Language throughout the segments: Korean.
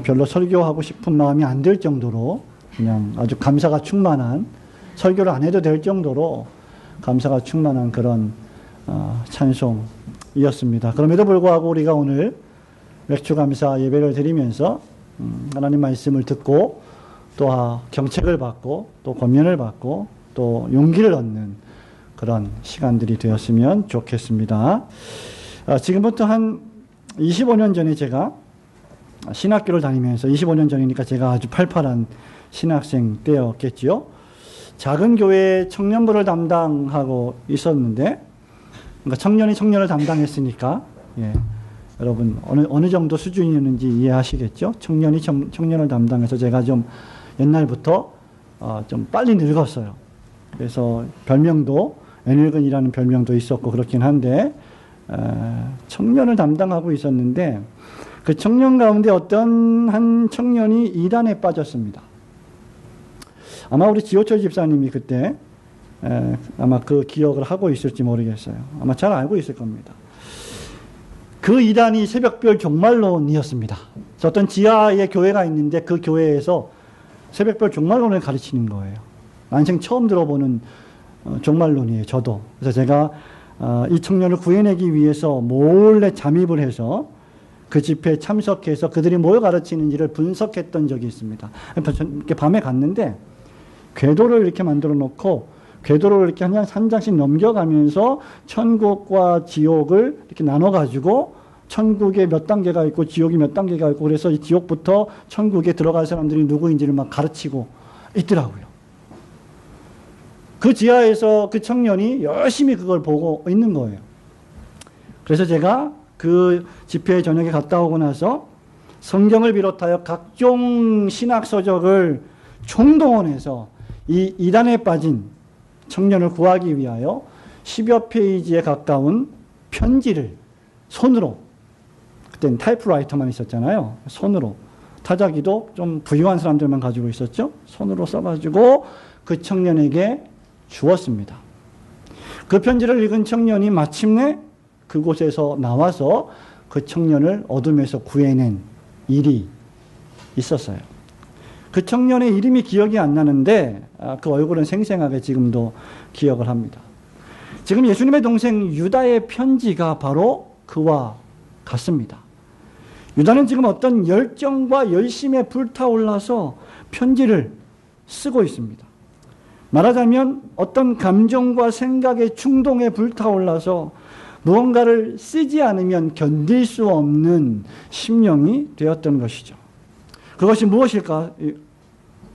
별로 설교하고 싶은 마음이 안 들 정도로 그냥 아주 감사가 충만한, 설교를 안 해도 될 정도로 감사가 충만한 그런 찬송이었습니다. 그럼에도 불구하고 우리가 오늘 맥주감사 예배를 드리면서 하나님 말씀을 듣고 또 경책을 받고 또 권면을 받고 또 용기를 얻는 그런 시간들이 되었으면 좋겠습니다. 지금부터 한 25년 전에 제가 신학교를 다니면서, 25년 전이니까 제가 아주 팔팔한 신학생 때였겠지요. 작은 교회 청년부를 담당하고 있었는데, 그러니까 청년이 청년을 담당했으니까, 예, 여러분 어느 정도 수준이었는지 이해하시겠죠? 청년이 청년을 담당해서 제가 좀 옛날부터 좀 빨리 늙었어요. 그래서 별명도 애늙은이라는 별명도 있었고 그렇긴 한데, 청년을 담당하고 있었는데 그 청년 가운데 어떤 한 청년이 이단에 빠졌습니다. 아마 우리 지호철 집사님이 그때 아마 그 기억을 하고 있을지 모르겠어요. 아마 잘 알고 있을 겁니다. 그 이단이 새벽별 종말론이었습니다. 어떤 지하에 교회가 있는데 그 교회에서 새벽별 종말론을 가르치는 거예요. 난생 처음 들어보는 종말론이에요. 저도. 그래서 제가 이 청년을 구해내기 위해서 몰래 잠입을 해서 그 집회에 참석해서 그들이 뭘 가르치는지를 분석했던 적이 있습니다. 이렇게 밤에 갔는데 궤도를 이렇게 만들어 놓고 궤도를 이렇게 한 장씩 넘겨가면서 천국과 지옥을 이렇게 나눠가지고 천국에 몇 단계가 있고 지옥이 몇 단계가 있고, 그래서 이 지옥부터 천국에 들어갈 사람들이 누구인지를 막 가르치고 있더라고요. 그 지하에서 그 청년이 열심히 그걸 보고 있는 거예요. 그래서 제가 그 집회에 저녁에 갔다 오고 나서 성경을 비롯하여 각종 신학서적을 총동원해서 이 이단에 빠진 청년을 구하기 위하여 10여 페이지에 가까운 편지를 손으로, 그때는 타이프라이터만 있었잖아요. 손으로, 타자기도 좀 부유한 사람들만 가지고 있었죠. 손으로 써가지고 그 청년에게 주었습니다. 그 편지를 읽은 청년이 마침내 그곳에서 나와서 그 청년을 어둠에서 구해낸 일이 있었어요. 그 청년의 이름이 기억이 안 나는데 그 얼굴은 생생하게 지금도 기억을 합니다. 지금 예수님의 동생 유다의 편지가 바로 그와 같습니다. 유다는 지금 어떤 열정과 열심에 불타올라서 편지를 쓰고 있습니다. 말하자면 어떤 감정과 생각의 충동에 불타올라서 무언가를 쓰지 않으면 견딜 수 없는 심령이 되었던 것이죠. 그것이 무엇일까?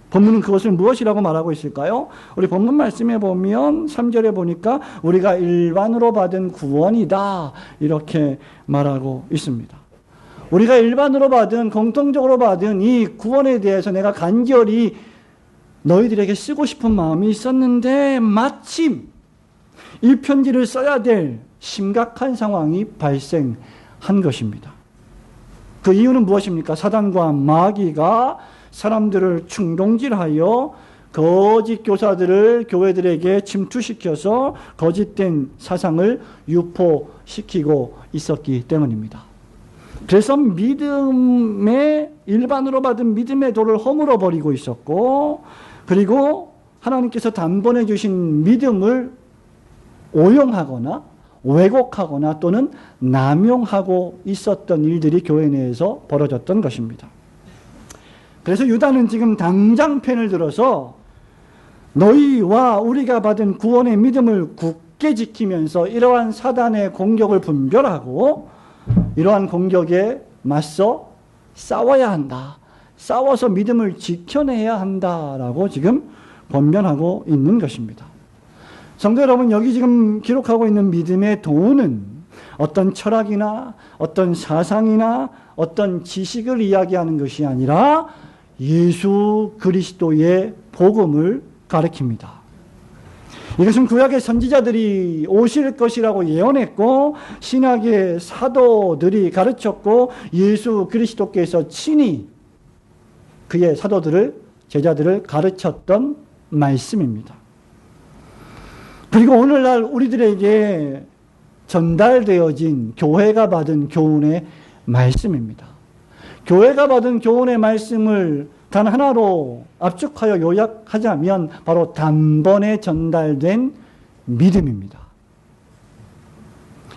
본문은 그것을 무엇이라고 말하고 있을까요? 우리 본문 말씀에 보면 3절에 보니까 우리가 일반으로 받은 구원이다, 이렇게 말하고 있습니다. 우리가 일반으로 받은, 공통적으로 받은 이 구원에 대해서 내가 간절히 너희들에게 쓰고 싶은 마음이 있었는데 마침 이 편지를 써야 될 심각한 상황이 발생한 것입니다. 그 이유는 무엇입니까? 사단과 마귀가 사람들을 충동질하여 거짓 교사들을 교회들에게 침투시켜서 거짓된 사상을 유포시키고 있었기 때문입니다. 그래서 믿음의, 일반으로 받은 믿음의 도를 허물어 버리고 있었고, 그리고 하나님께서 단번에 주신 믿음을 오용하거나 왜곡하거나 또는 남용하고 있었던 일들이 교회 내에서 벌어졌던 것입니다. 그래서 유다는 지금 당장 펜을 들어서 너희와 우리가 받은 구원의 믿음을 굳게 지키면서 이러한 사단의 공격을 분별하고 이러한 공격에 맞서 싸워야 한다. 싸워서 믿음을 지켜내야 한다라고 지금 권면하고 있는 것입니다. 성도 여러분, 여기 지금 기록하고 있는 믿음의 도는 어떤 철학이나 어떤 사상이나 어떤 지식을 이야기하는 것이 아니라 예수 그리스도의 복음을 가리킵니다. 이것은 구약의 선지자들이 오실 것이라고 예언했고 신약의 사도들이 가르쳤고 예수 그리스도께서 친히 그의 사도들을, 제자들을 가르쳤던 말씀입니다. 그리고 오늘날 우리들에게 전달되어진 교회가 받은 교훈의 말씀입니다. 교회가 받은 교훈의 말씀을 단 하나로 압축하여 요약하자면 바로 단번에 전달된 믿음입니다.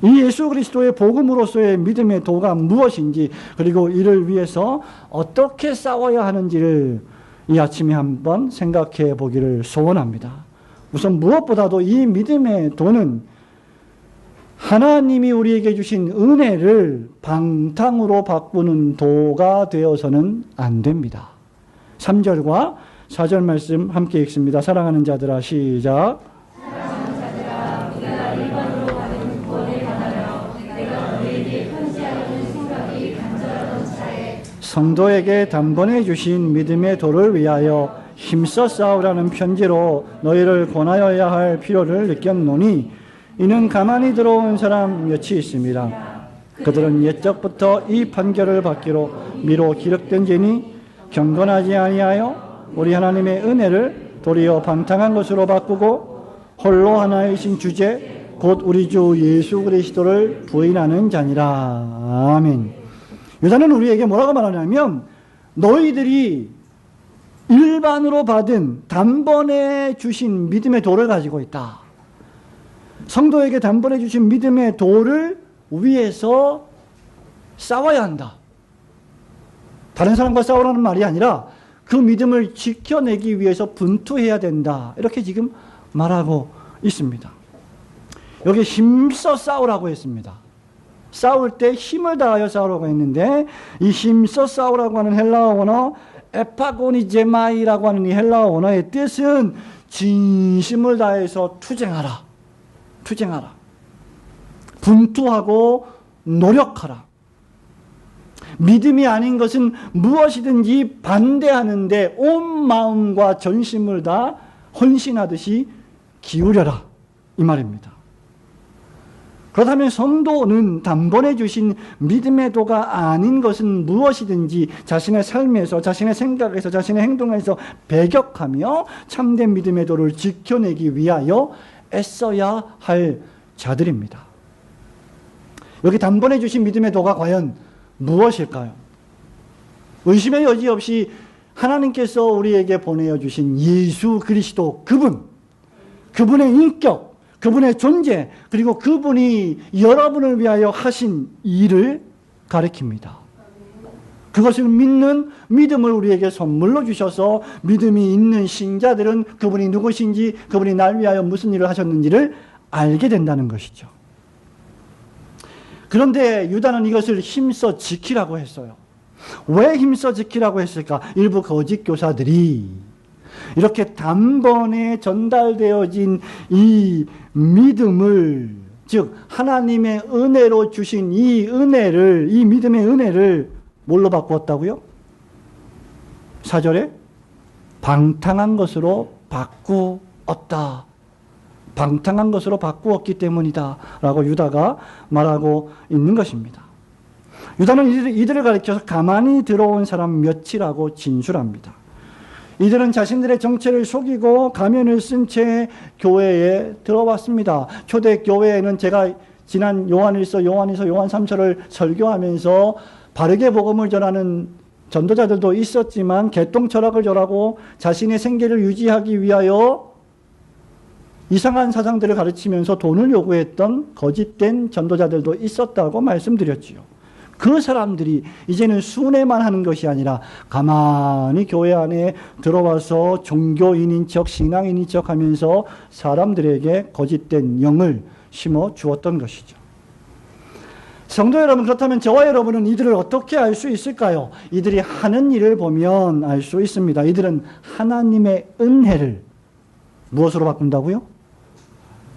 이 예수 그리스도의 복음으로서의 믿음의 도가 무엇인지, 그리고 이를 위해서 어떻게 싸워야 하는지를 이 아침에 한번 생각해 보기를 소원합니다. 우선 무엇보다도 이 믿음의 도는 하나님이 우리에게 주신 은혜를 방탕으로 바꾸는 도가 되어서는 안 됩니다. 3절과 4절 말씀 함께 읽습니다. 사랑하는 자들아, 시작. 사랑하는 자들아, 우리가 일반으로 받은 구원을 받으며 내가 너희에게 편지하려는 생각이 간절하던 차에 성도에게 단번에 주신 믿음의 도를 위하여 힘써 싸우라는 편지로 너희를 권하여야 할 필요를 느꼈노니 이는 가만히 들어온 사람 몇이 있습니다. 그들은 옛적부터 이 판결을 받기로 미로 기록된지니 경건하지 아니하여 우리 하나님의 은혜를 도리어 방탕한 것으로 바꾸고 홀로 하나이신 주제 곧 우리 주 예수 그리스도를 부인하는 자니라. 아멘. 유다는 우리에게 뭐라고 말하냐면 너희들이 일반으로 받은 단번에 주신 믿음의 도를 가지고 있다. 성도에게 단번에 주신 믿음의 도를 위해서 싸워야 한다. 다른 사람과 싸우라는 말이 아니라 그 믿음을 지켜내기 위해서 분투해야 된다. 이렇게 지금 말하고 있습니다. 여기 힘써 싸우라고 했습니다. 싸울 때 힘을 다하여 싸우라고 했는데 이 힘써 싸우라고 하는 헬라어 원어 에파고니제마이라고 하는 이 헬라어 원어의 뜻은 진심을 다해서 투쟁하라. 투쟁하라. 분투하고 노력하라. 믿음이 아닌 것은 무엇이든지 반대하는데 온 마음과 전심을 다 헌신하듯이 기울여라. 이 말입니다. 그렇다면 성도는 단번에 주신 믿음의 도가 아닌 것은 무엇이든지 자신의 삶에서, 자신의 생각에서, 자신의 행동에서 배격하며 참된 믿음의 도를 지켜내기 위하여 애써야 할 자들입니다. 여기 단번에 주신 믿음의 도가 과연 무엇일까요? 의심의 여지 없이 하나님께서 우리에게 보내어 주신 예수 그리스도 그분의 인격, 그분의 존재, 그리고 그분이 여러분을 위하여 하신 일을 가리킵니다. 그것을 믿는 믿음을 우리에게 선물로 주셔서 믿음이 있는 신자들은 그분이 누구신지, 그분이 날 위하여 무슨 일을 하셨는지를 알게 된다는 것이죠. 그런데 유다는 이것을 힘써 지키라고 했어요. 왜 힘써 지키라고 했을까? 일부 거짓 교사들이 이렇게 단번에 전달되어진 이 믿음을, 즉 하나님의 은혜로 주신 이 은혜를, 이 믿음의 은혜를 뭘로 바꾸었다고요? 4절에 방탕한 것으로 바꾸었다. 방탕한 것으로 바꾸었기 때문이다 라고 유다가 말하고 있는 것입니다. 유다는 이들을 가리켜서 가만히 들어온 사람 몇이라고 진술합니다. 이들은 자신들의 정체를 속이고 가면을 쓴 채 교회에 들어왔습니다. 초대 교회에는 제가 지난 요한일서, 요한 3서를 설교하면서 바르게 복음을 전하는 전도자들도 있었지만 개똥 철학을 전하고 자신의 생계를 유지하기 위하여 이상한 사상들을 가르치면서 돈을 요구했던 거짓된 전도자들도 있었다고 말씀드렸지요. 그 사람들이 이제는 순회만 하는 것이 아니라 가만히 교회 안에 들어와서 종교인인 척, 신앙인인 척 하면서 사람들에게 거짓된 영을 심어 주었던 것이죠. 성도 여러분, 그렇다면 저와 여러분은 이들을 어떻게 알 수 있을까요? 이들이 하는 일을 보면 알 수 있습니다. 이들은 하나님의 은혜를 무엇으로 바꾼다고요?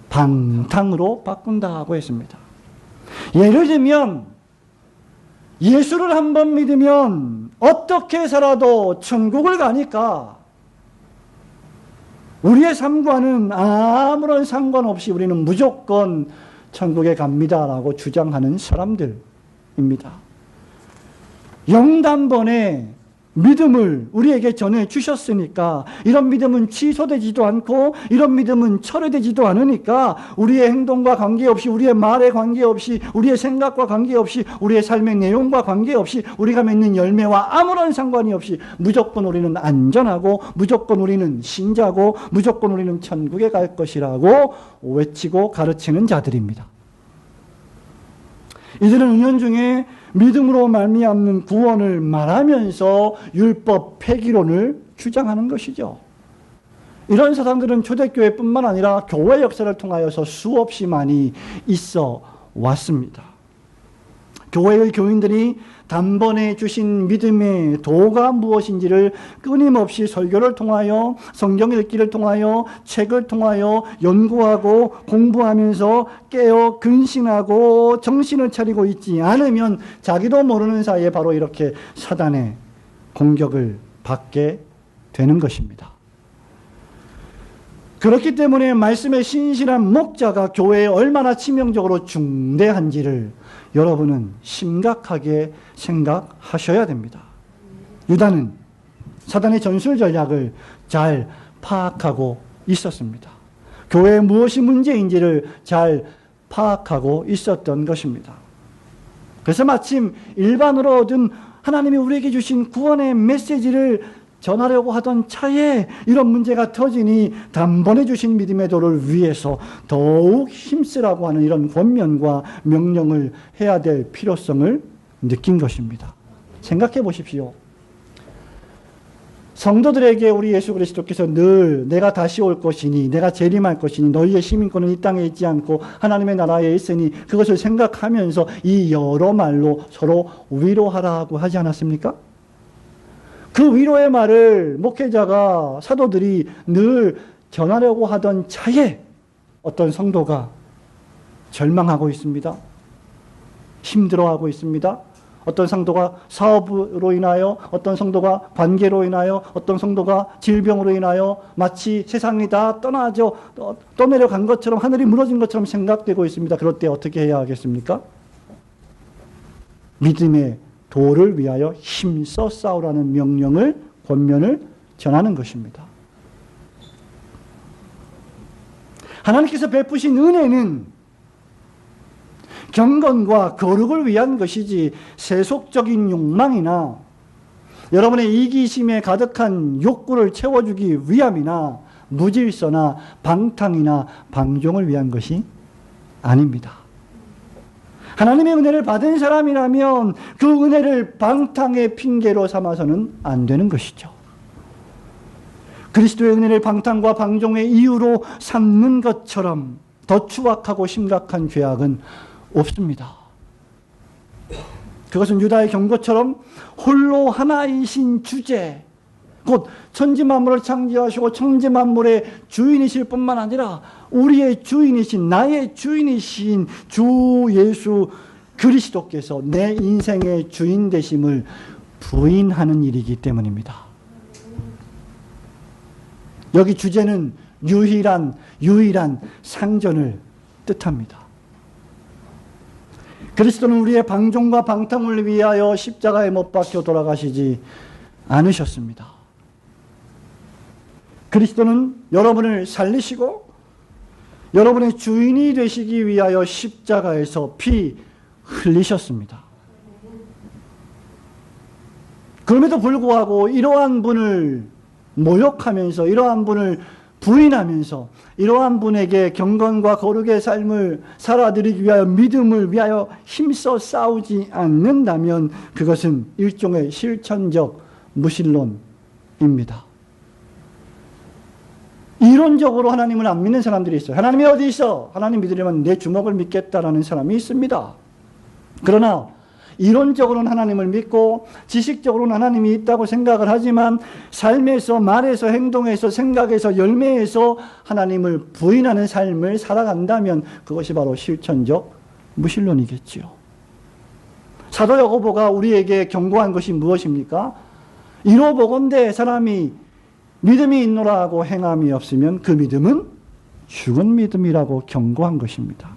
방탕으로 바꾼다고 했습니다. 예를 들면 예수를 한번 믿으면 어떻게 살아도 천국을 가니까 우리의 삶과는 아무런 상관없이 우리는 무조건 천국에 갑니다라고 주장하는 사람들입니다. 영단번에 믿음을 우리에게 전해주셨으니까, 이런 믿음은 취소되지도 않고 이런 믿음은 철회되지도 않으니까 우리의 행동과 관계없이, 우리의 말에 관계없이, 우리의 생각과 관계없이, 우리의 삶의 내용과 관계없이, 우리가 맺는 열매와 아무런 상관이 없이 무조건 우리는 안전하고, 무조건 우리는 신자고, 무조건 우리는 천국에 갈 것이라고 외치고 가르치는 자들입니다. 이들은 은연중에 믿음으로 말미암는 구원을 말하면서 율법 폐기론을 주장하는 것이죠. 이런 사람들은 초대교회뿐만 아니라 교회 역사를 통하여서 수없이 많이 있어 왔습니다. 교회의 교인들이 단번에 주신 믿음의 도가 무엇인지를 끊임없이 설교를 통하여, 성경 읽기를 통하여, 책을 통하여 연구하고 공부하면서 깨어 근신하고 정신을 차리고 있지 않으면 자기도 모르는 사이에 바로 이렇게 사단의 공격을 받게 되는 것입니다. 그렇기 때문에 말씀의 신실한 목자가 교회에 얼마나 치명적으로 중대한지를 여러분은 심각하게 생각하셔야 됩니다. 유다는 사단의 전술 전략을 잘 파악하고 있었습니다. 교회에 무엇이 문제인지를 잘 파악하고 있었던 것입니다. 그래서 마침 일반으로 얻은 하나님이 우리에게 주신 구원의 메시지를 전하려고 하던 차에 이런 문제가 터지니 단번에 주신 믿음의 도를 위해서 더욱 힘쓰라고 하는 이런 권면과 명령을 해야 될 필요성을 느낀 것입니다. 생각해 보십시오. 성도들에게 우리 예수 그리스도께서 늘 내가 다시 올 것이니, 내가 재림할 것이니, 너희의 시민권은 이 땅에 있지 않고 하나님의 나라에 있으니 그것을 생각하면서 이 여러 말로 서로 위로하라고 하지 않았습니까? 그 위로의 말을 목회자가, 사도들이 늘 전하려고 하던 차에 어떤 성도가 절망하고 있습니다. 힘들어하고 있습니다. 어떤 성도가 사업으로 인하여, 어떤 성도가 관계로 인하여, 어떤 성도가 질병으로 인하여 마치 세상이 다 떠내려간 것처럼, 하늘이 무너진 것처럼 생각되고 있습니다. 그럴 때 어떻게 해야 하겠습니까? 믿음의 도를 위하여 힘써 싸우라는 명령을, 권면을 전하는 것입니다. 하나님께서 베푸신 은혜는 경건과 거룩을 위한 것이지 세속적인 욕망이나 여러분의 이기심에 가득한 욕구를 채워주기 위함이나 무질서나 방탕이나 방종을 위한 것이 아닙니다. 하나님의 은혜를 받은 사람이라면 그 은혜를 방탕의 핑계로 삼아서는 안 되는 것이죠. 그리스도의 은혜를 방탕과 방종의 이유로 삼는 것처럼 더 추악하고 심각한 죄악은 없습니다. 그것은 유다의 경고처럼 홀로 하나이신 주제, 곧 천지만물을 창조하시고 천지만물의 주인이실 뿐만 아니라 우리의 주인이신, 나의 주인이신 주 예수 그리스도께서 내 인생의 주인 되심을 부인하는 일이기 때문입니다. 여기 주제는 유일한 상전을 뜻합니다. 그리스도는 우리의 방종과 방탕을 위하여 십자가에 못 박혀 돌아가시지 않으셨습니다. 그리스도는 여러분을 살리시고 여러분의 주인이 되시기 위하여 십자가에서 피 흘리셨습니다. 그럼에도 불구하고 이러한 분을 모욕하면서, 이러한 분을 부인하면서, 이러한 분에게 경건과 거룩의 삶을 살아드리기 위하여, 믿음을 위하여 힘써 싸우지 않는다면 그것은 일종의 실천적 무신론입니다. 이론적으로 하나님을 안 믿는 사람들이 있어요. 하나님이 어디 있어? 하나님 믿으려면 내 주먹을 믿겠다라는 사람이 있습니다. 그러나 이론적으로는 하나님을 믿고 지식적으로는 하나님이 있다고 생각을 하지만 삶에서, 말에서, 행동에서, 생각에서, 열매에서 하나님을 부인하는 삶을 살아간다면 그것이 바로 실천적 무신론이겠지요. 사도 야고보가 우리에게 경고한 것이 무엇입니까? 이로보건대 사람이 믿음이 있노라 하고 행함이 없으면 그 믿음은 죽은 믿음이라고 경고한 것입니다.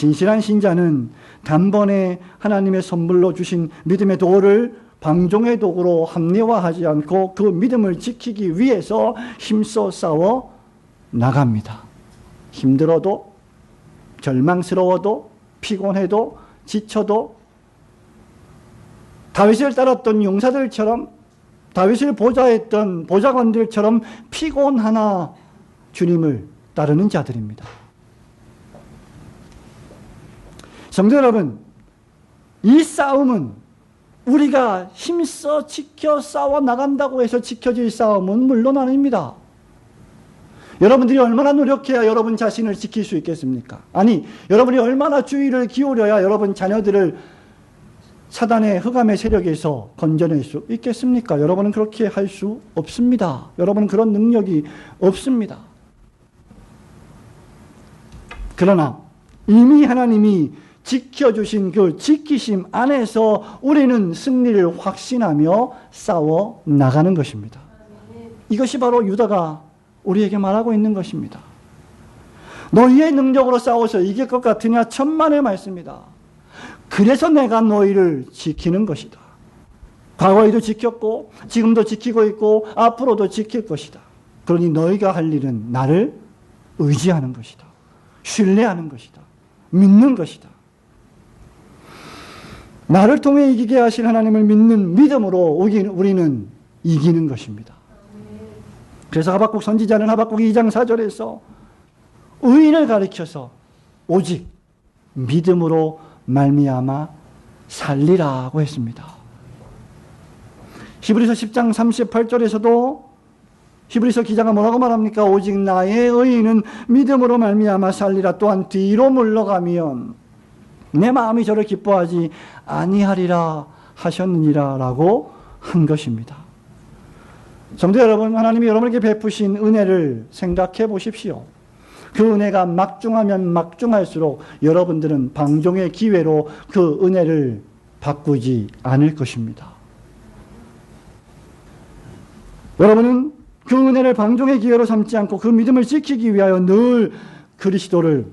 진실한 신자는 단번에 하나님의 선물로 주신 믿음의 도를 방종의 도구로 합리화하지 않고 그 믿음을 지키기 위해서 힘써 싸워 나갑니다. 힘들어도, 절망스러워도, 피곤해도, 지쳐도, 다윗을 따랐던 용사들처럼, 다윗을 보좌했던 보좌관들처럼 피곤하나 주님을 따르는 자들입니다. 성도 여러분, 이 싸움은 우리가 힘써 지켜 싸워 나간다고 해서 지켜질 싸움은 물론 아닙니다. 여러분들이 얼마나 노력해야 여러분 자신을 지킬 수 있겠습니까? 아니, 여러분이 얼마나 주의를 기울여야 여러분 자녀들을 사단의 흑암의 세력에서 건져낼 수 있겠습니까? 여러분은 그렇게 할 수 없습니다. 여러분은 그런 능력이 없습니다. 그러나 이미 하나님이 지켜주신 그 지키심 안에서 우리는 승리를 확신하며 싸워 나가는 것입니다. 이것이 바로 유다가 우리에게 말하고 있는 것입니다. 너희의 능력으로 싸워서 이길 것 같으냐? 천만의 말씀이다. 그래서 내가 너희를 지키는 것이다. 과거에도 지켰고 지금도 지키고 있고 앞으로도 지킬 것이다. 그러니 너희가 할 일은 나를 의지하는 것이다. 신뢰하는 것이다. 믿는 것이다. 나를 통해 이기게 하신 하나님을 믿는 믿음으로 우리는 이기는 것입니다. 그래서 하박국 선지자는 하박국 2장 4절에서 의인을 가리켜서 오직 믿음으로 말미암아 살리라고 했습니다. 히브리서 10장 38절에서도 히브리서 기자가 뭐라고 말합니까? 오직 나의 의인은 믿음으로 말미암아 살리라. 또한 뒤로 물러가면 내 마음이 저를 기뻐하지 아니하리라 하셨느니라 라고 한 것입니다. 성도 여러분, 하나님이 여러분에게 베푸신 은혜를 생각해 보십시오. 그 은혜가 막중하면 막중할수록 여러분들은 방종의 기회로 그 은혜를 바꾸지 않을 것입니다. 여러분은 그 은혜를 방종의 기회로 삼지 않고 그 믿음을 지키기 위하여 늘 그리스도를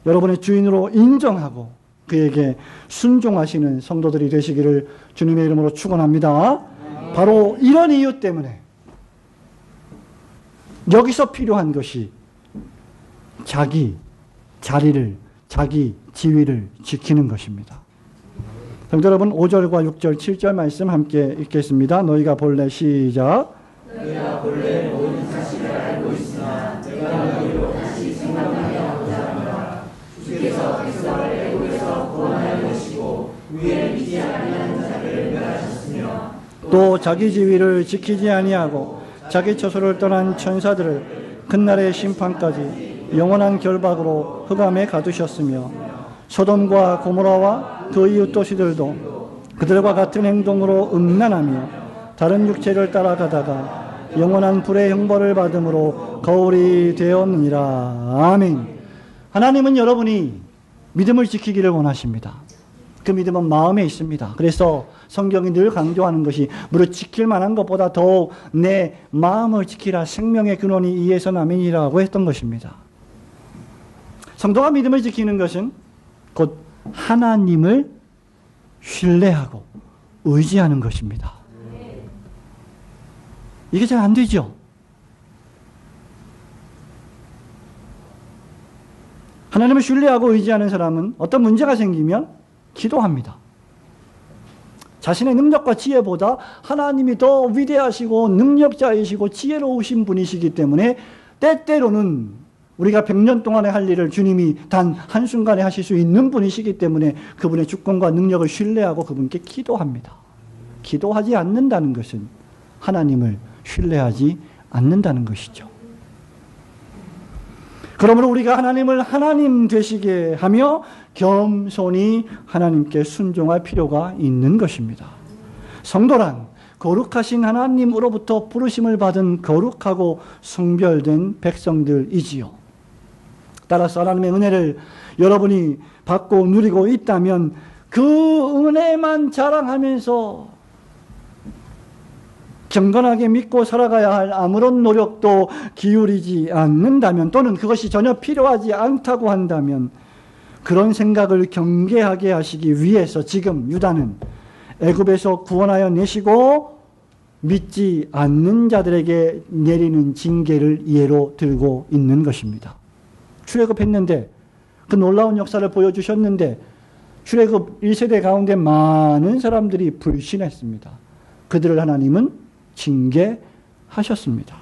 여러분의 주인으로 인정하고 그에게 순종하시는 성도들이 되시기를 주님의 이름으로 축원합니다. 바로 이런 이유 때문에 여기서 필요한 것이 자기 자리를, 자기 지위를 지키는 것입니다. 성도 여러분, 5절과 6절, 7절 말씀 함께 읽겠습니다. 너희가 본래 시작. 너희가 본래 모든 사실을 알고 있으나 내가 너희로 다시 생각하게 하고자 합니다. 주께서 백성을 애국에서 구원하여 내시고 위에 믿지 아니하는 자를 멸하셨으며 또 자기 지위를 지키지 아니하고 자기 처소를 떠난 천사들을 끝날의 심판까지 영원한 결박으로 흑암에 가두셨으며 소돔과 고모라와 그 이웃 도시들도 그들과 같은 행동으로 음란하며 다른 육체를 따라가다가 영원한 불의 형벌을 받음으로 거울이 되었느니라. 아멘. 하나님은 여러분이 믿음을 지키기를 원하십니다. 그 믿음은 마음에 있습니다. 그래서 성경이 늘 강조하는 것이 무릇 지킬 만한 것보다 더욱 내 마음을 지키라. 생명의 근원이 이에서 남이니라고 했던 것입니다. 성도가 믿음을 지키는 것은 곧 하나님을 신뢰하고 의지하는 것입니다. 이게 잘 안 되죠? 하나님을 신뢰하고 의지하는 사람은 어떤 문제가 생기면 기도합니다. 자신의 능력과 지혜보다 하나님이 더 위대하시고 능력자이시고 지혜로우신 분이시기 때문에 때때로는 우리가 100년 동안에 할 일을 주님이 단 한순간에 하실 수 있는 분이시기 때문에 그분의 주권과 능력을 신뢰하고 그분께 기도합니다. 기도하지 않는다는 것은 하나님을 신뢰하지 않는다는 것이죠. 그러므로 우리가 하나님을 하나님 되시게 하며 겸손히 하나님께 순종할 필요가 있는 것입니다. 성도란 거룩하신 하나님으로부터 부르심을 받은 거룩하고 성별된 백성들이지요. 따라서 하나님의 은혜를 여러분이 받고 누리고 있다면 그 은혜만 자랑하면서 경건하게 믿고 살아가야 할 아무런 노력도 기울이지 않는다면, 또는 그것이 전혀 필요하지 않다고 한다면 그런 생각을 경계하게 하시기 위해서 지금 유다는 애굽에서 구원하여 내시고 믿지 않는 자들에게 내리는 징계를 예로 들고 있는 것입니다. 출애굽했는데 그 놀라운 역사를 보여주셨는데 출애굽 1세대 가운데 많은 사람들이 불신했습니다. 그들을 하나님은 징계하셨습니다.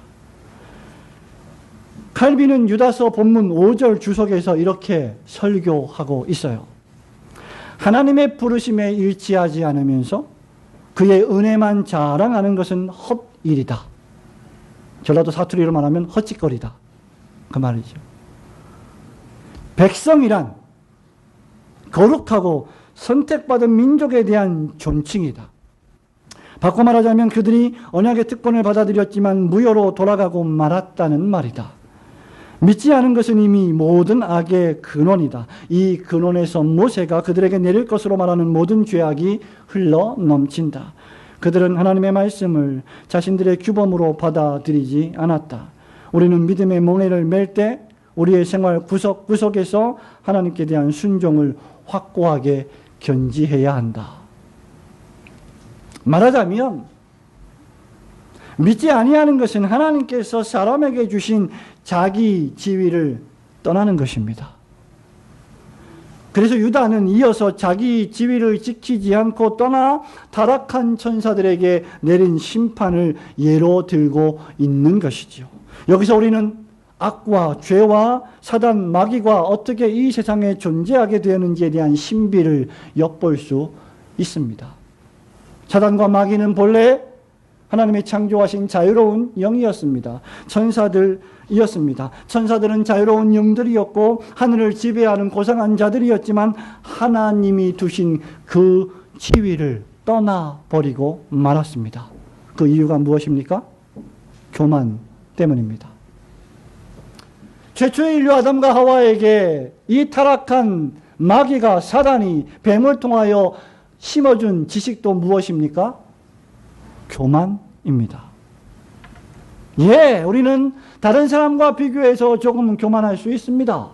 칼빈은 유다서 본문 5절 주석에서 이렇게 설교하고 있어요. 하나님의 부르심에 일치하지 않으면서 그의 은혜만 자랑하는 것은 헛일이다. 전라도 사투리로 말하면 헛짓거리다. 그 말이죠. 백성이란 거룩하고 선택받은 민족에 대한 존칭이다. 바꿔 말하자면 그들이 언약의 특권을 받아들였지만 무효로 돌아가고 말았다는 말이다. 믿지 않은 것은 이미 모든 악의 근원이다. 이 근원에서 모세가 그들에게 내릴 것으로 말하는 모든 죄악이 흘러 넘친다. 그들은 하나님의 말씀을 자신들의 규범으로 받아들이지 않았다. 우리는 믿음의 멍에를 맬 때 우리의 생활 구석구석에서 하나님께 대한 순종을 확고하게 견지해야 한다. 말하자면 믿지 아니하는 것은 하나님께서 사람에게 주신 자기 지위를 떠나는 것입니다. 그래서 유다는 이어서 자기 지위를 지키지 않고 떠나 타락한 천사들에게 내린 심판을 예로 들고 있는 것이죠. 여기서 우리는 악과 죄와 사단 마귀가 어떻게 이 세상에 존재하게 되었는지에 대한 신비를 엿볼 수 있습니다. 사단과 마귀는 본래 하나님의 창조하신 자유로운 영이었습니다. 천사들이었습니다. 천사들은 자유로운 영들이었고 하늘을 지배하는 고상한 자들이었지만 하나님이 두신 그 지위를 떠나버리고 말았습니다. 그 이유가 무엇입니까? 교만 때문입니다. 최초의 인류 아담과 하와에게 이 타락한 마귀가 사단이 뱀을 통하여 심어준 지식도 무엇입니까? 교만입니다. 예, 우리는 다른 사람과 비교해서 조금 교만할 수 있습니다.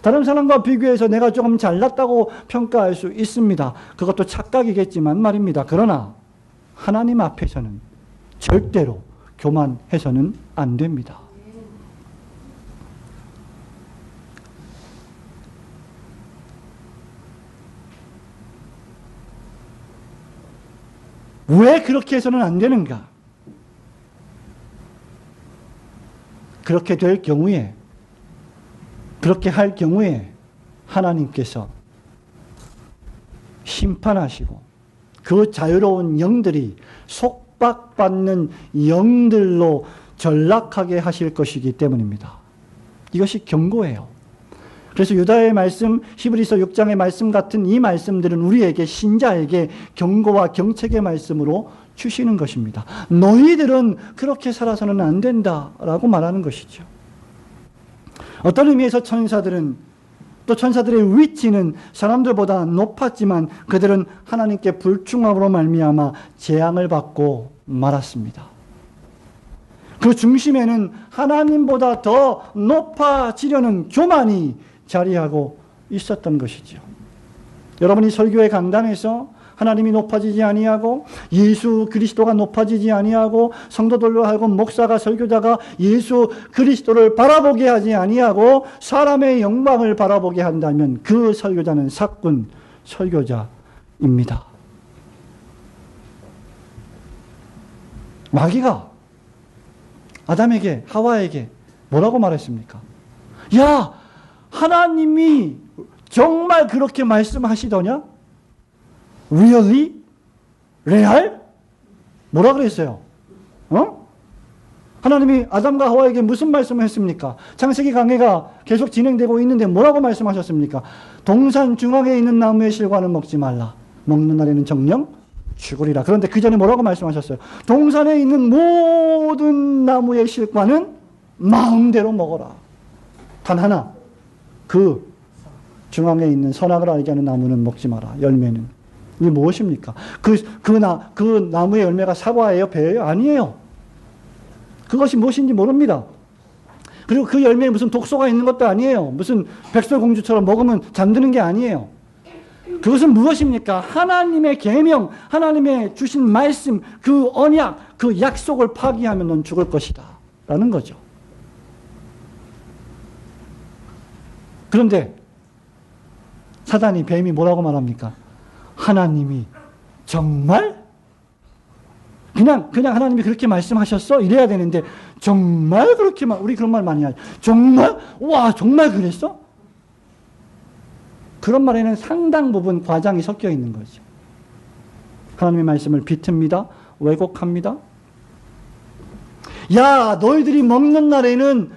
다른 사람과 비교해서 내가 조금 잘났다고 평가할 수 있습니다. 그것도 착각이겠지만 말입니다. 그러나 하나님 앞에서는 절대로 교만해서는 안 됩니다. 왜 그렇게 해서는 안 되는가? 그렇게 될 경우에, 그렇게 할 경우에 하나님께서 심판하시고 그 자유로운 영들이 속박받는 영들로 전락하게 하실 것이기 때문입니다. 이것이 경고예요. 그래서 유다의 말씀, 히브리서 6장의 말씀 같은 이 말씀들은 우리에게, 신자에게 경고와 경책의 말씀으로 주시는 것입니다. 너희들은 그렇게 살아서는 안 된다라고 말하는 것이죠. 어떤 의미에서 천사들은, 또 천사들의 위치는 사람들보다 높았지만 그들은 하나님께 불충함으로 말미암아 재앙을 받고 말았습니다. 그 중심에는 하나님보다 더 높아지려는 교만이 자리하고 있었던 것이죠. 여러분이 설교의 강단에서 하나님이 높아지지 아니하고 예수 그리스도가 높아지지 아니하고 성도들로 하여금 목사가 설교자가 예수 그리스도를 바라보게 하지 아니하고 사람의 영광을 바라보게 한다면 그 설교자는 사꾼 설교자입니다. 마귀가 아담에게, 하와에게 뭐라고 말했습니까? 야, 하나님이 정말 그렇게 말씀하시더냐? Really? 레알? 뭐라 그랬어요? 하나님이 아담과 하와에게 무슨 말씀을 했습니까? 창세기 강해가 계속 진행되고 있는데 뭐라고 말씀하셨습니까? 동산 중앙에 있는 나무의 실과는 먹지 말라. 먹는 날에는 정령 죽으리라. 그런데 그 전에 뭐라고 말씀하셨어요? 동산에 있는 모든 나무의 실과는 마음대로 먹어라. 단 하나, 그 중앙에 있는 선악을 알게 하는 나무는 먹지 마라. 열매는. 이게 무엇입니까? 그 나무의 열매가 사과예요? 배예요? 아니에요. 그것이 무엇인지 모릅니다. 그리고 그 열매에 무슨 독소가 있는 것도 아니에요. 무슨 백설공주처럼 먹으면 잠드는 게 아니에요. 그것은 무엇입니까? 하나님의 계명, 하나님의 주신 말씀, 그 언약, 그 약속을 파기하면 넌 죽을 것이다 라는 거죠. 그런데 사단이, 뱀이 뭐라고 말합니까? 하나님이 정말? 그냥 하나님이 그렇게 말씀하셨어? 이래야 되는데 정말 그렇게 우리 그런 말 많이 하죠. 정말? 와, 정말 그랬어? 그런 말에는 상당 부분 과장이 섞여 있는 거죠. 하나님의 말씀을 비틉니다. 왜곡합니다. 야, 너희들이 먹는 날에는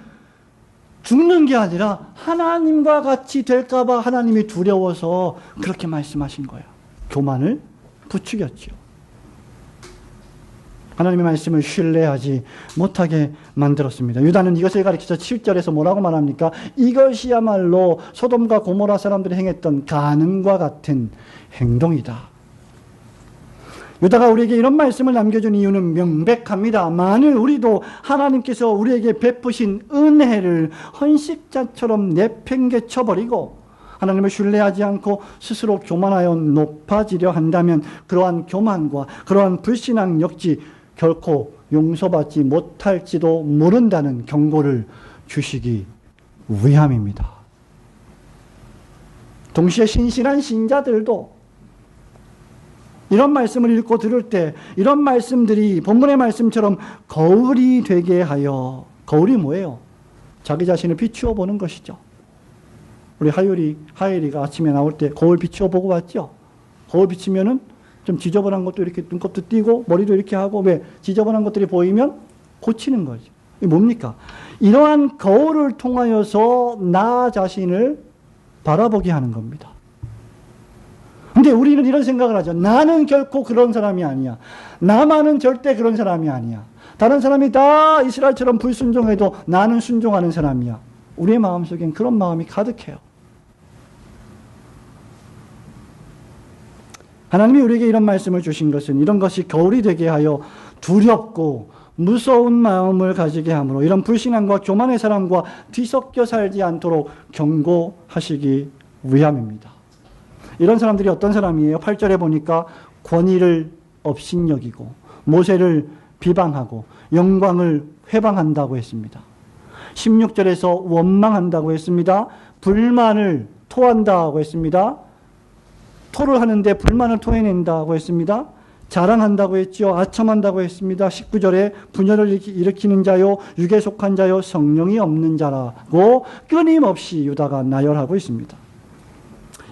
죽는 게 아니라 하나님과 같이 될까 봐 하나님이 두려워서 그렇게 말씀하신 거야. 교만을 부추겼죠. 하나님의 말씀을 신뢰하지 못하게 만들었습니다. 유다는 이것을 가리켜서 7절에서 뭐라고 말합니까? 이것이야말로 소돔과 고모라 사람들이 행했던 간음과 같은 행동이다. 유다가 우리에게 이런 말씀을 남겨준 이유는 명백합니다. 만일 우리도 하나님께서 우리에게 베푸신 은혜를 헌식자처럼 내팽개쳐버리고 하나님을 신뢰하지 않고 스스로 교만하여 높아지려 한다면 그러한 교만과 그러한 불신앙 역시 결코 용서받지 못할지도 모른다는 경고를 주시기 위함입니다. 동시에 신실한 신자들도 이런 말씀을 읽고 들을 때 이런 말씀들이 본문의 말씀처럼 거울이 되게 하여, 거울이 뭐예요? 자기 자신을 비추어 보는 것이죠. 우리 하율이가 아침에 나올 때 거울 비추어 보고 왔죠? 거울 비치면은 좀 지저분한 것도 이렇게 눈곱도 띄고 머리도 이렇게 하고, 왜? 지저분한 것들이 보이면 고치는 거죠. 이게 뭡니까? 이러한 거울을 통하여서 나 자신을 바라보게 하는 겁니다. 근데 우리는 이런 생각을 하죠. 나는 결코 그런 사람이 아니야. 나만은 절대 그런 사람이 아니야. 다른 사람이 다 이스라엘처럼 불순종해도 나는 순종하는 사람이야. 우리의 마음속엔 그런 마음이 가득해요. 하나님이 우리에게 이런 말씀을 주신 것은 이런 것이 거울이 되게 하여 두렵고 무서운 마음을 가지게 하므로 이런 불신앙과 교만의 사람과 뒤섞여 살지 않도록 경고하시기 위함입니다. 이런 사람들이 어떤 사람이에요? 8절에 보니까 권위를 업신여기고 모세를 비방하고 영광을 회방한다고 했습니다. 16절에서 원망한다고 했습니다. 불만을 토한다고 했습니다. 토를 하는데 불만을 토해낸다고 했습니다. 자랑한다고 했죠. 아첨한다고 했습니다. 19절에 분열을 일으키는 자요, 육에 속한 자요, 성령이 없는 자라고 끊임없이 유다가 나열하고 있습니다.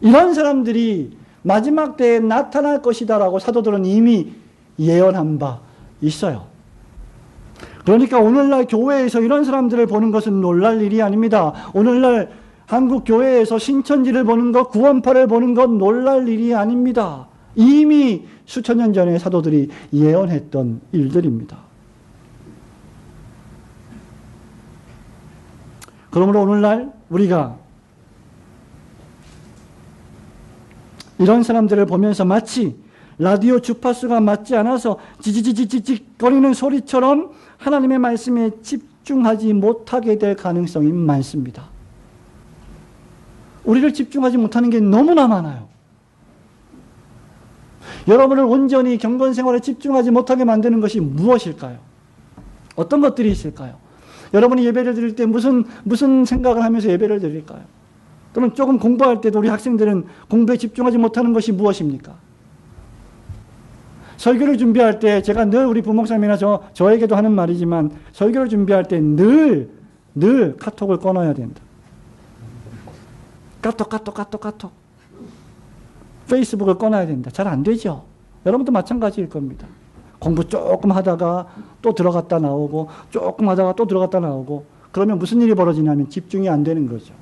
이런 사람들이 마지막 때에 나타날 것이다라고 사도들은 이미 예언한 바 있어요. 그러니까 오늘날 교회에서 이런 사람들을 보는 것은 놀랄 일이 아닙니다. 오늘날 한국 교회에서 신천지를 보는 것, 구원파를 보는 것 놀랄 일이 아닙니다. 이미 수천 년 전에 사도들이 예언했던 일들입니다. 그러므로 오늘날 우리가 이런 사람들을 보면서 마치 라디오 주파수가 맞지 않아서 지지지지직 거리는 소리처럼 하나님의 말씀에 집중하지 못하게 될 가능성이 많습니다. 우리를 집중하지 못하는 게 너무나 많아요. 여러분을 온전히 경건 생활에 집중하지 못하게 만드는 것이 무엇일까요? 어떤 것들이 있을까요? 여러분이 예배를 드릴 때 무슨 생각을 하면서 예배를 드릴까요? 또는 조금 공부할 때도 우리 학생들은 공부에 집중하지 못하는 것이 무엇입니까? 설교를 준비할 때 제가 늘 우리 부목사님이나 저에게도 하는 말이지만 설교를 준비할 때 늘 카톡을 꺼놔야 된다. 카톡. 페이스북을 꺼놔야 된다. 잘 안 되죠. 여러분도 마찬가지일 겁니다. 공부 조금 하다가 또 들어갔다 나오고 조금 하다가 또 들어갔다 나오고 그러면 무슨 일이 벌어지냐면 집중이 안 되는 거죠.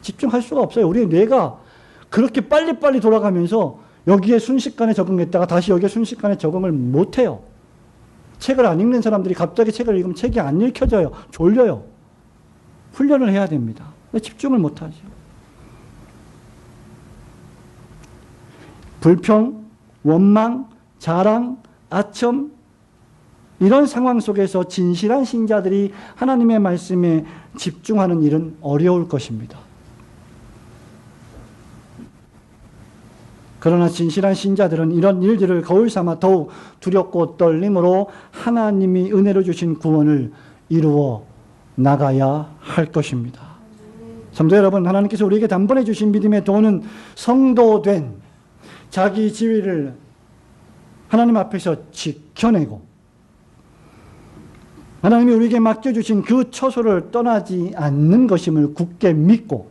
집중할 수가 없어요. 우리 뇌가 그렇게 빨리빨리 돌아가면서 여기에 순식간에 적응했다가 다시 여기에 순식간에 적응을 못해요. 책을 안 읽는 사람들이 갑자기 책을 읽으면 책이 안 읽혀져요. 졸려요. 훈련을 해야 됩니다. 집중을 못하죠. 불평, 원망, 자랑, 아첨 이런 상황 속에서 진실한 신자들이 하나님의 말씀에 집중하는 일은 어려울 것입니다. 그러나 진실한 신자들은 이런 일들을 거울 삼아 더욱 두렵고 떨림으로 하나님이 은혜로 주신 구원을 이루어 나가야 할 것입니다. 성도 여러분, 하나님께서 우리에게 단번에 주신 믿음의 도는 성도된 자기 지위를 하나님 앞에서 지켜내고 하나님이 우리에게 맡겨주신 그 처소를 떠나지 않는 것임을 굳게 믿고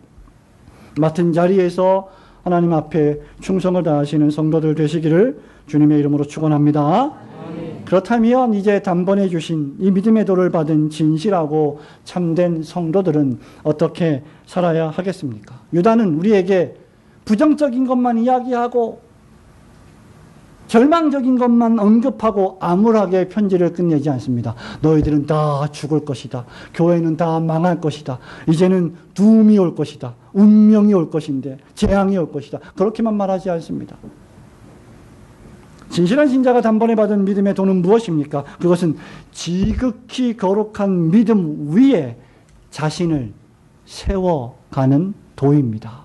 맡은 자리에서 하나님 앞에 충성을 다하시는 성도들 되시기를 주님의 이름으로 축원합니다. 그렇다면 이제 단번에 주신 이 믿음의 도를 받은 진실하고 참된 성도들은 어떻게 살아야 하겠습니까? 유다는 우리에게 부정적인 것만 이야기하고 절망적인 것만 언급하고 암울하게 편지를 끝내지 않습니다. 너희들은 다 죽을 것이다. 교회는 다 망할 것이다. 이제는 두움이 올 것이다. 운명이 올 것인데 재앙이 올 것이다. 그렇게만 말하지 않습니다. 진실한 신자가 단번에 받은 믿음의 도는 무엇입니까? 그것은 지극히 거룩한 믿음 위에 자신을 세워가는 도입니다.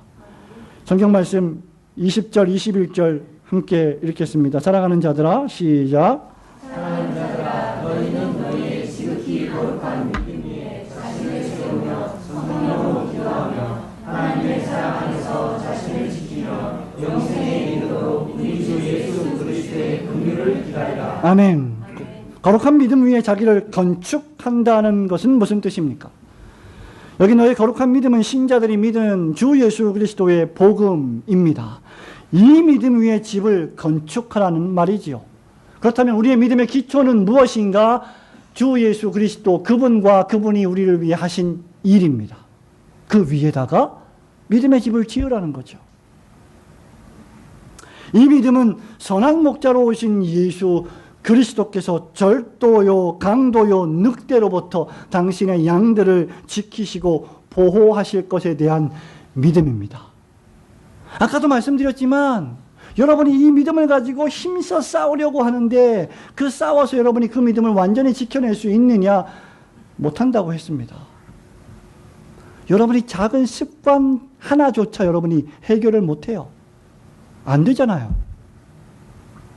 성경 말씀 20절, 21절 함께 읽겠습니다. 사랑하는 자들아, 시작. 사랑하는 자들아, 너희는 너희의 지극히 거룩한 믿음 위에 자신을 세우며 성령으로 기도하며 하나님의 사랑 안에서 자신을 지키며 영생에 이르도록 우리 주 예수 그리스도의 긍휼을 기다리라. 아멘. 거룩한 믿음 위에 자기를 건축한다는 것은 무슨 뜻입니까? 여기 너의 거룩한 믿음은 신자들이 믿은 주 예수 그리스도의 복음입니다. 이 믿음 위에 집을 건축하라는 말이지요. 그렇다면 우리의 믿음의 기초는 무엇인가? 주 예수 그리스도 그분과 그분이 우리를 위해 하신 일입니다. 그 위에다가 믿음의 집을 지으라는 거죠. 이 믿음은 선한 목자로 오신 예수 그리스도께서 절도요, 강도요, 늑대로부터 당신의 양들을 지키시고 보호하실 것에 대한 믿음입니다. 아까도 말씀드렸지만 여러분이 이 믿음을 가지고 힘써 싸우려고 하는데 그 싸워서 여러분이 그 믿음을 완전히 지켜낼 수 있느냐? 못한다고 했습니다. 여러분이 작은 습관 하나조차 여러분이 해결을 못해요. 안 되잖아요.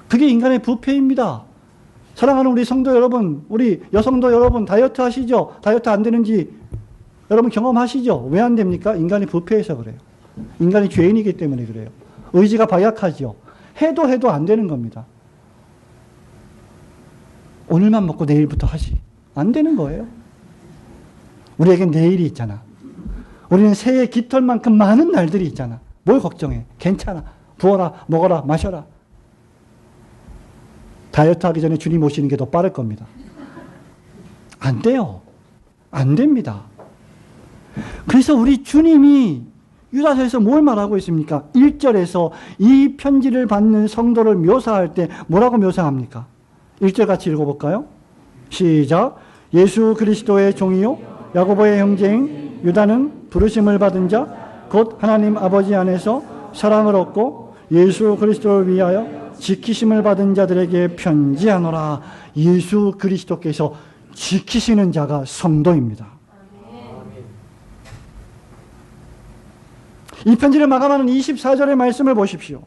그게 인간의 부패입니다. 사랑하는 우리 성도 여러분, 우리 여성도 여러분 다이어트 하시죠? 다이어트 안 되는지 여러분 경험하시죠? 왜 안 됩니까? 인간이 부패해서 그래요. 인간이 죄인이기 때문에 그래요. 의지가 박약하죠. 해도 안 되는 겁니다. 오늘만 먹고 내일부터 하지. 안 되는 거예요. 우리에겐 내일이 있잖아. 우리는 새해 깃털만큼 많은 날들이 있잖아. 뭘 걱정해. 괜찮아. 부어라, 먹어라, 마셔라. 다이어트 하기 전에 주님 오시는 게 더 빠를 겁니다. 안 돼요. 안 됩니다. 그래서 우리 주님이 유다서에서 뭘 말하고 있습니까? 1절에서 이 편지를 받는 성도를 묘사할 때 뭐라고 묘사합니까? 1절 같이 읽어볼까요? 시작. 예수 그리스도의 종이요 야고보의 형제인 유다는 부르심을 받은 자 곧 하나님 아버지 안에서 사랑을 얻고 예수 그리스도를 위하여 지키심을 받은 자들에게 편지하노라. 예수 그리스도께서 지키시는 자가 성도입니다. 이 편지를 마감하는 24절의 말씀을 보십시오.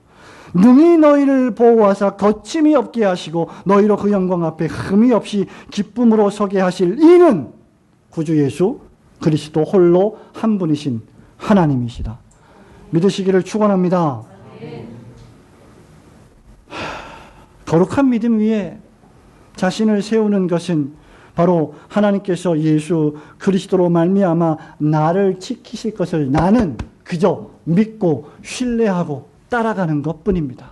능히 너희를 보호하사 거침이 없게 하시고 너희로 그 영광 앞에 흠이 없이 기쁨으로 서게 하실 이는 구주 예수 그리스도 홀로 한 분이신 하나님이시다. 믿으시기를 축원합니다. 거룩한 믿음 위에 자신을 세우는 것은 바로 하나님께서 예수 그리스도로 말미암아 나를 지키실 것을 나는 그저 믿고 신뢰하고 따라가는 것뿐입니다.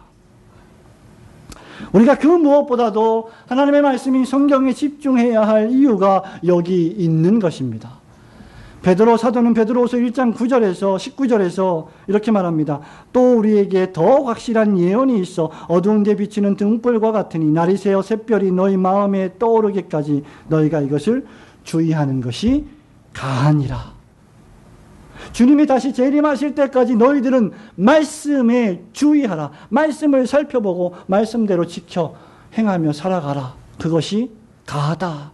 우리가 그 무엇보다도 하나님의 말씀인 성경에 집중해야 할 이유가 여기 있는 것입니다. 베드로 사도는 베드로후서 1장 9절에서 19절에서 이렇게 말합니다. 또 우리에게 더 확실한 예언이 있어 어두운 데 비치는 등불과 같으니 날이 새어 샛별이 너희 마음에 떠오르기까지 너희가 이것을 주의하는 것이 가하니라. 주님이 다시 재림하실 때까지 너희들은 말씀에 주의하라. 말씀을 살펴보고 말씀대로 지켜 행하며 살아가라. 그것이 가하다.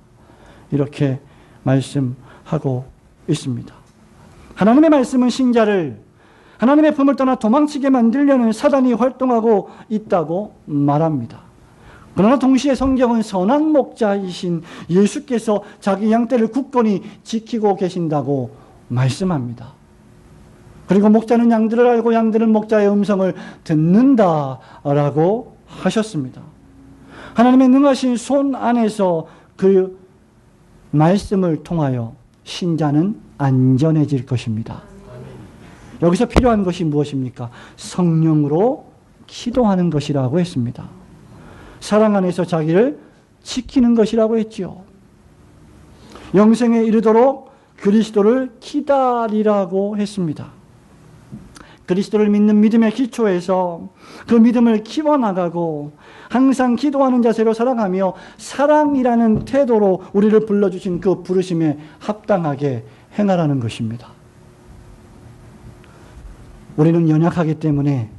이렇게 말씀하고 있습니다. 하나님의 말씀은 신자를 하나님의 품을 떠나 도망치게 만들려는 사단이 활동하고 있다고 말합니다. 그러나 동시에 성경은 선한 목자이신 예수께서 자기 양떼를 굳건히 지키고 계신다고 말씀합니다. 그리고 목자는 양들을 알고 양들은 목자의 음성을 듣는다라고 하셨습니다. 하나님의 능하신 손 안에서 그 말씀을 통하여 신자는 안전해질 것입니다. 여기서 필요한 것이 무엇입니까? 성령으로 기도하는 것이라고 했습니다. 사랑 안에서 자기를 지키는 것이라고 했지요. 영생에 이르도록 그리스도를 기다리라고 했습니다. 그리스도를 믿는 믿음의 기초에서 그 믿음을 키워나가고 항상 기도하는 자세로 살아가며 사랑이라는 태도로 우리를 불러주신 그 부르심에 합당하게 행하라는 것입니다. 우리는 연약하기 때문에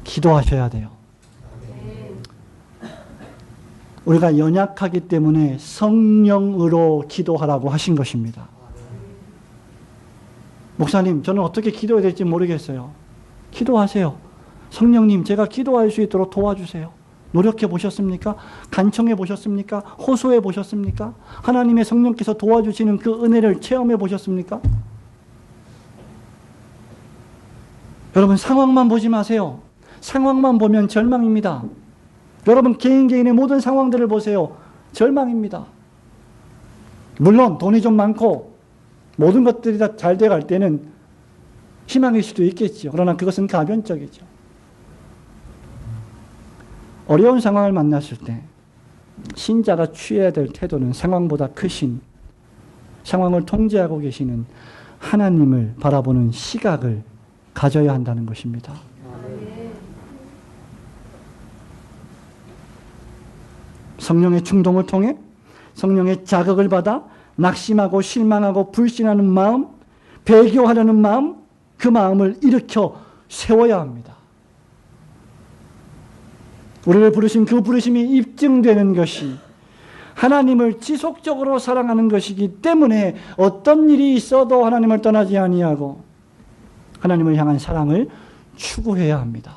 기도하셔야 돼요. 우리가 연약하기 때문에 성령으로 기도하라고 하신 것입니다. 목사님, 저는 어떻게 기도해야 될지 모르겠어요. 기도하세요. 성령님, 제가 기도할 수 있도록 도와주세요. 노력해 보셨습니까? 간청해 보셨습니까? 호소해 보셨습니까? 하나님의 성령께서 도와주시는 그 은혜를 체험해 보셨습니까? 여러분, 상황만 보지 마세요. 상황만 보면 절망입니다. 여러분, 개인의 모든 상황들을 보세요. 절망입니다. 물론 돈이 좀 많고 모든 것들이 다 잘 돼갈 때는 희망일 수도 있겠죠. 그러나 그것은 가변적이죠. 어려운 상황을 만났을 때 신자가 취해야 될 태도는 상황보다 크신, 상황을 통제하고 계시는 하나님을 바라보는 시각을 가져야 한다는 것입니다. 성령의 충동을 통해 성령의 자극을 받아 낙심하고 실망하고 불신하는 마음, 배교하려는 마음, 그 마음을 일으켜 세워야 합니다. 우리를 부르신 그 부르심이 입증되는 것이 하나님을 지속적으로 사랑하는 것이기 때문에 어떤 일이 있어도 하나님을 떠나지 아니하고 하나님을 향한 사랑을 추구해야 합니다.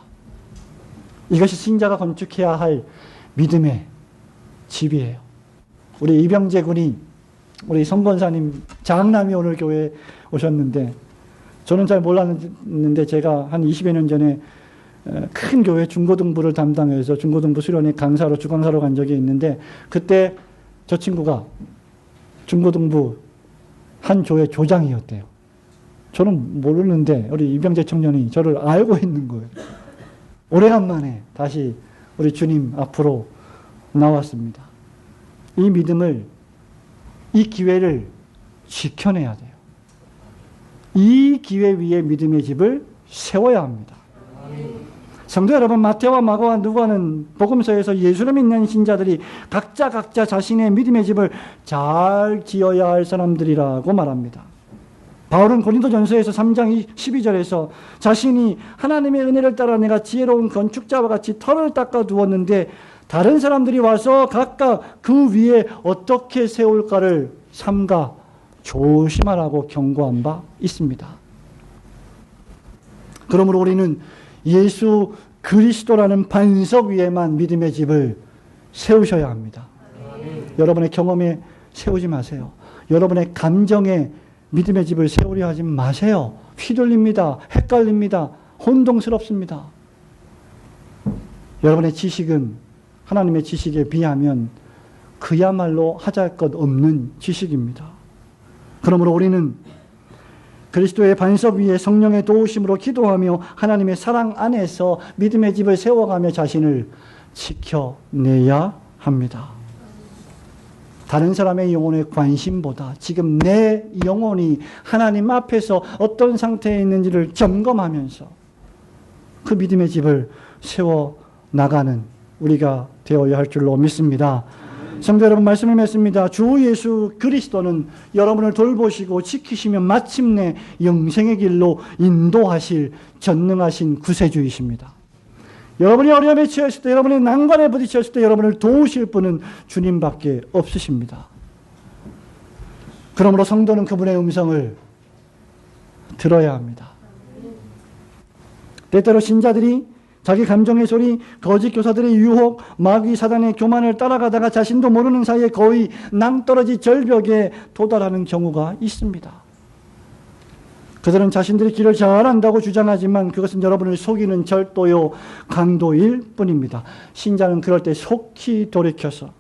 이것이 신자가 건축해야 할 믿음의 집이에요. 우리 이병재 군이, 우리 성권사님 장남이 오늘 교회에 오셨는데, 저는 잘 몰랐는데 제가 한 20여 년 전에 큰 교회 중고등부를 담당해서 중고등부 수련회 강사로, 주강사로 간 적이 있는데, 그때 저 친구가 중고등부 한 교회 조장이었대요. 저는 모르는데 우리 이병재 청년이 저를 알고 있는 거예요. 오래간만에 다시 우리 주님 앞으로 나왔습니다. 이 믿음을, 이 기회를 지켜내야 돼요. 이 기회 위에 믿음의 집을 세워야 합니다. 성도 여러분, 마태와 마가와 누가는 복음서에서 예수를 믿는 신자들이 각자 자신의 믿음의 집을 잘 지어야 할 사람들이라고 말합니다. 바울은 고린도전서에서 3장 12절에서 자신이 하나님의 은혜를 따라 내가 지혜로운 건축자와 같이 터를 닦아 두었는데 다른 사람들이 와서 각각 그 위에 어떻게 세울까를 삼가 조심하라고 경고한 바 있습니다. 그러므로 우리는 예수 그리스도라는 반석 위에만 믿음의 집을 세우셔야 합니다. 여러분의 경험에 세우지 마세요. 여러분의 감정에 믿음의 집을 세우려 하지 마세요. 휘둘립니다. 헷갈립니다. 혼동스럽습니다. 여러분의 지식은 하나님의 지식에 비하면 그야말로 하잘 것 없는 지식입니다. 그러므로 우리는 그리스도의 반석 위에 성령의 도우심으로 기도하며 하나님의 사랑 안에서 믿음의 집을 세워가며 자신을 지켜내야 합니다. 다른 사람의 영혼의 관심보다 지금 내 영혼이 하나님 앞에서 어떤 상태에 있는지를 점검하면서 그 믿음의 집을 세워나가는 우리가 되어야 할 줄로 믿습니다. 성도 여러분, 말씀을 맺습니다. 주 예수 그리스도는 여러분을 돌보시고 지키시며 마침내 영생의 길로 인도하실 전능하신 구세주이십니다. 여러분이 어려움에 처했을 때, 여러분이 난관에 부딪혔을 때 여러분을 도우실 분은 주님밖에 없으십니다. 그러므로 성도는 그분의 음성을 들어야 합니다. 때때로 신자들이 자기 감정의 소리, 거짓 교사들의 유혹, 마귀 사단의 교만을 따라가다가 자신도 모르는 사이에 거의 낭떠러지 절벽에 도달하는 경우가 있습니다. 그들은 자신들이 길을 잘 안다고 주장하지만 그것은 여러분을 속이는 절도요 강도일 뿐입니다. 신자는 그럴 때 속히 돌이켜서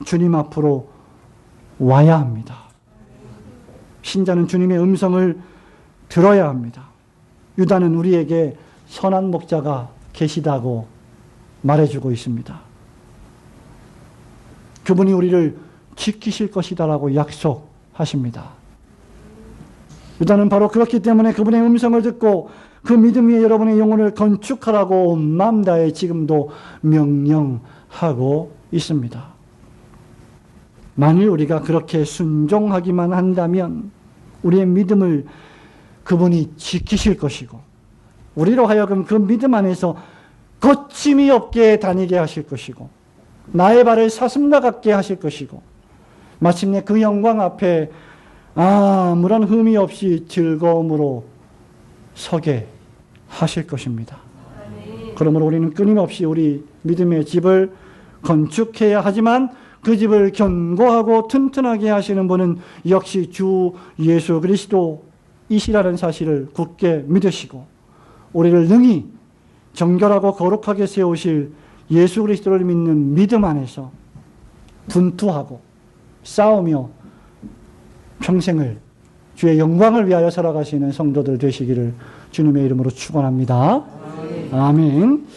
주님 앞으로 와야 합니다. 신자는 주님의 음성을 들어야 합니다. 유다는 우리에게 선한 목자가 계시다고 말해주고 있습니다. 그분이 우리를 지키실 것이다라고 약속하십니다. 유다는 바로 그렇기 때문에 그분의 음성을 듣고 그 믿음 위에 여러분의 영혼을 건축하라고 마음 다해 지금도 명령하고 있습니다. 만일 우리가 그렇게 순종하기만 한다면 우리의 믿음을 그분이 지키실 것이고 우리로 하여금 그 믿음 안에서 거침이 없게 다니게 하실 것이고 나의 발을 사슴과 같게 하실 것이고 마침내 그 영광 앞에 아무런 흠이 없이 즐거움으로 서게 하실 것입니다. 그러므로 우리는 끊임없이 우리 믿음의 집을 건축해야 하지만 그 집을 견고하고 튼튼하게 하시는 분은 역시 주 예수 그리스도이시라는 사실을 굳게 믿으시고 우리를 능히 정결하고 거룩하게 세우실 예수 그리스도를 믿는 믿음 안에서 분투하고 싸우며 평생을 주의 영광을 위하여 살아가시는 성도들 되시기를 주님의 이름으로 축원합니다. 아멘.